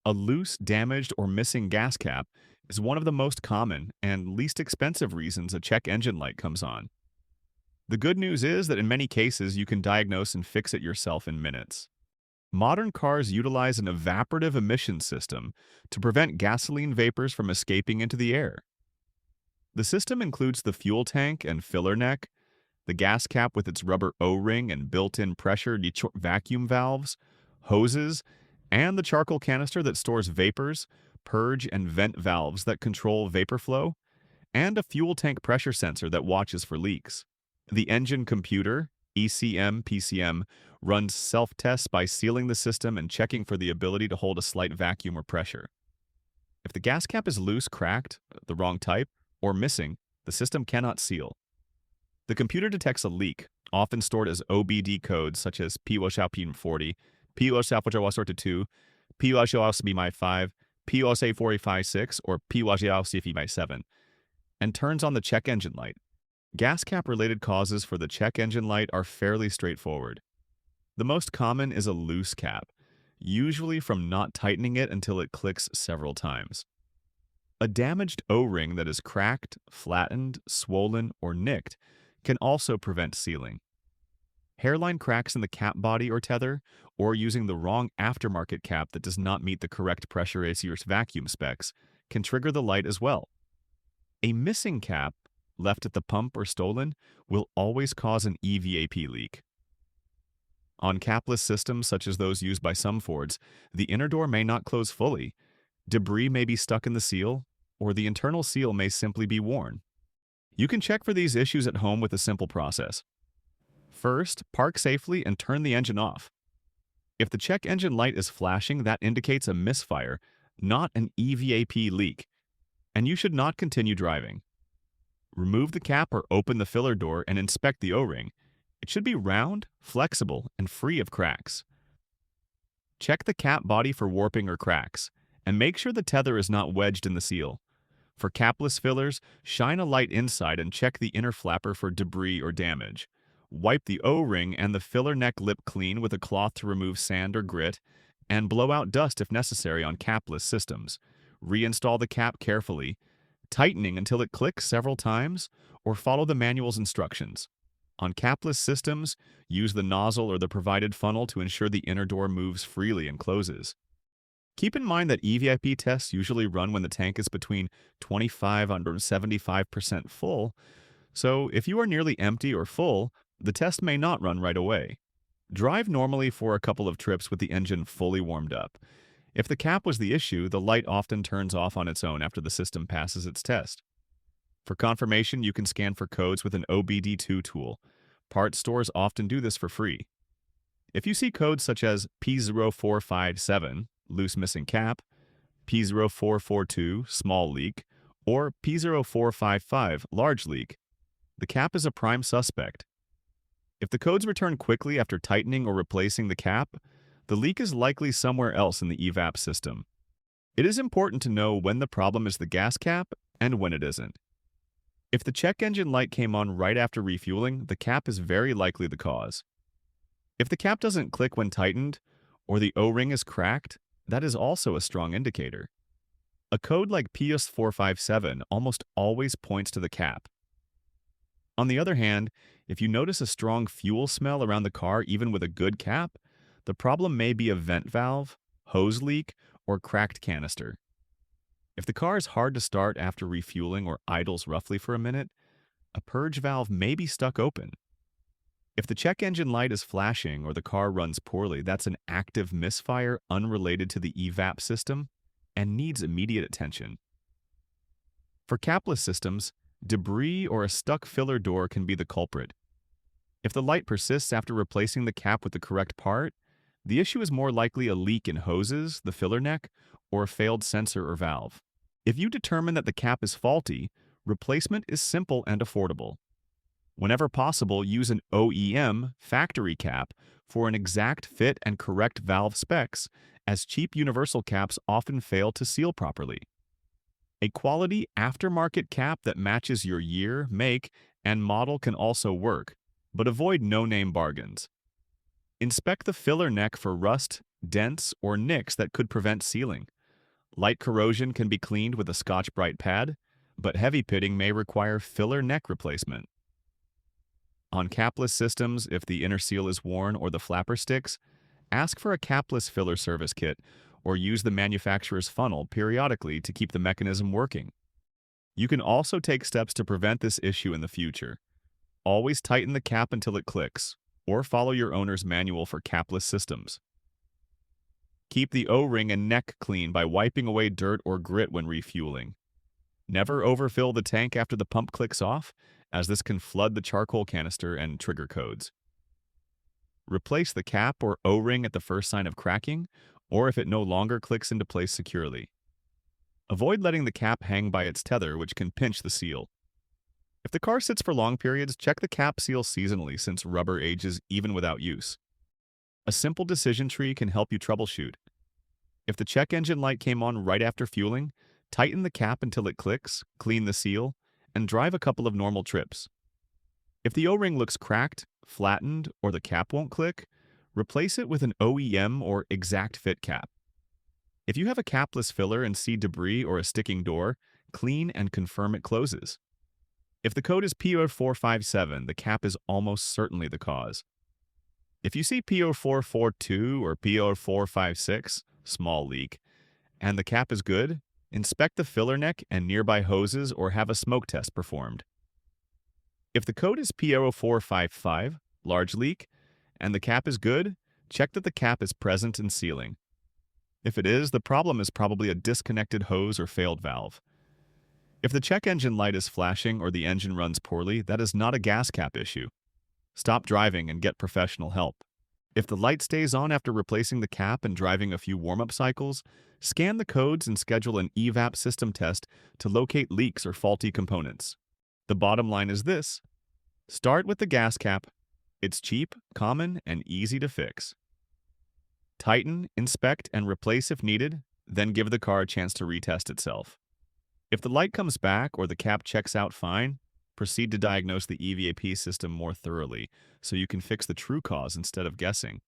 A loose, damaged, or missing gas cap is one of the most common and least expensive reasons a check engine light comes on. The good news is that in many cases you can diagnose and fix it yourself in minutes. Modern cars utilize an evaporative emission system to prevent gasoline vapors from escaping into the air. The system includes the fuel tank and filler neck, the gas cap with its rubber O-ring and built-in pressure vacuum valves, hoses, and the charcoal canister that stores vapors, purge and vent valves that control vapor flow, and a fuel tank pressure sensor that watches for leaks. The engine computer, ECM PCM, runs self-tests by sealing the system and checking for the ability to hold a slight vacuum or pressure. If the gas cap is loose, cracked, the wrong type, or missing, the system cannot seal. The computer detects a leak, often stored as OBD codes such as PWSHAP40, PWSHAP2, PWSHAP5, PWSA456, or PWSHAP7, and turns on the check engine light. Gas cap-related causes for the check engine light are fairly straightforward. The most common is a loose cap, usually from not tightening it until it clicks several times. A damaged O-ring that is cracked, flattened, swollen, or nicked can also prevent sealing. Hairline cracks in the cap body or tether, or using the wrong aftermarket cap that does not meet the correct pressure AC vacuum specs, can trigger the light as well. A missing cap, left at the pump or stolen, will always cause an EVAP leak. On capless systems such as those used by some Fords, the inner door may not close fully, debris may be stuck in the seal, or the internal seal may simply be worn. You can check for these issues at home with a simple process. First, park safely and turn the engine off. If the check engine light is flashing, that indicates a misfire, not an EVAP leak, and you should not continue driving. Remove the cap or open the filler door and inspect the O-ring. It should be round, flexible, and free of cracks. Check the cap body for warping or cracks, and make sure the tether is not wedged in the seal. For capless fillers, shine a light inside and check the inner flapper for debris or damage. Wipe the O-ring and the filler neck lip clean with a cloth to remove sand or grit, and blow out dust if necessary on capless systems. Reinstall the cap carefully, tightening until it clicks several times, or follow the manual's instructions. On capless systems, use the nozzle or the provided funnel to ensure the inner door moves freely and closes. Keep in mind that EVAP tests usually run when the tank is between 25 and 75% full, so if you are nearly empty or full, the test may not run right away. Drive normally for a couple of trips with the engine fully warmed up. If the cap was the issue, the light often turns off on its own after the system passes its test. For confirmation, you can scan for codes with an OBD2 tool. Parts stores often do this for free. If you see codes such as P0457, loose missing cap, P0442, small leak, or P0455, large leak, the cap is a prime suspect. If the codes return quickly after tightening or replacing the cap, the leak is likely somewhere else in the EVAP system. It is important to know when the problem is the gas cap and when it isn't. If the check engine light came on right after refueling, the cap is very likely the cause. If the cap doesn't click when tightened, or the O-ring is cracked, that is also a strong indicator. A code like PS457 almost always points to the cap. On the other hand, if you notice a strong fuel smell around the car even with a good cap, the problem may be a vent valve, hose leak, or cracked canister. If the car is hard to start after refueling or idles roughly for a minute, a purge valve may be stuck open. If the check engine light is flashing or the car runs poorly, that's an active misfire unrelated to the EVAP system and needs immediate attention. For capless systems, debris or a stuck filler door can be the culprit. If the light persists after replacing the cap with the correct part, the issue is more likely a leak in hoses, the filler neck, or a failed sensor or valve. If you determine that the cap is faulty, replacement is simple and affordable. Whenever possible, use an OEM factory cap for an exact fit and correct valve specs, as cheap universal caps often fail to seal properly. A quality aftermarket cap that matches your year, make, and model can also work, but avoid no-name bargains. Inspect the filler neck for rust, dents, or nicks that could prevent sealing. Light corrosion can be cleaned with a Scotch-Brite pad, but heavy pitting may require filler neck replacement. On capless systems, if the inner seal is worn or the flapper sticks, ask for a capless filler service kit or use the manufacturer's funnel periodically to keep the mechanism working. You can also take steps to prevent this issue in the future. Always tighten the cap until it clicks, or follow your owner's manual for capless systems. Keep the O-ring and neck clean by wiping away dirt or grit when refueling. Never overfill the tank after the pump clicks off, as this can flood the charcoal canister and trigger codes. Replace the cap or O-ring at the first sign of cracking, or if it no longer clicks into place securely. Avoid letting the cap hang by its tether, which can pinch the seal. If the car sits for long periods, check the cap seal seasonally since rubber ages even without use. A simple decision tree can help you troubleshoot. If the check engine light came on right after fueling, tighten the cap until it clicks, clean the seal, and drive a couple of normal trips. If the O-ring looks cracked, flattened, or the cap won't click, replace it with an OEM or exact fit cap. If you have a capless filler and see debris or a sticking door, clean and confirm it closes. If the code is P0457, the cap is almost certainly the cause. If you see P0442 or P0456, small leak, and the cap is good, inspect the filler neck and nearby hoses or have a smoke test performed. If the code is P0455, large leak, and the cap is good, check that the cap is present and sealing. If it is, the problem is probably a disconnected hose or failed valve. If the check engine light is flashing or the engine runs poorly, that is not a gas cap issue. Stop driving and get professional help. If the light stays on after replacing the cap and driving a few warm-up cycles, scan the codes and schedule an EVAP system test to locate leaks or faulty components. The bottom line is this: start with the gas cap. It's cheap, common, and easy to fix. Tighten, inspect, and replace if needed, then give the car a chance to retest itself. If the light comes back or the cap checks out fine, proceed to diagnose the EVAP system more thoroughly so you can fix the true cause instead of guessing.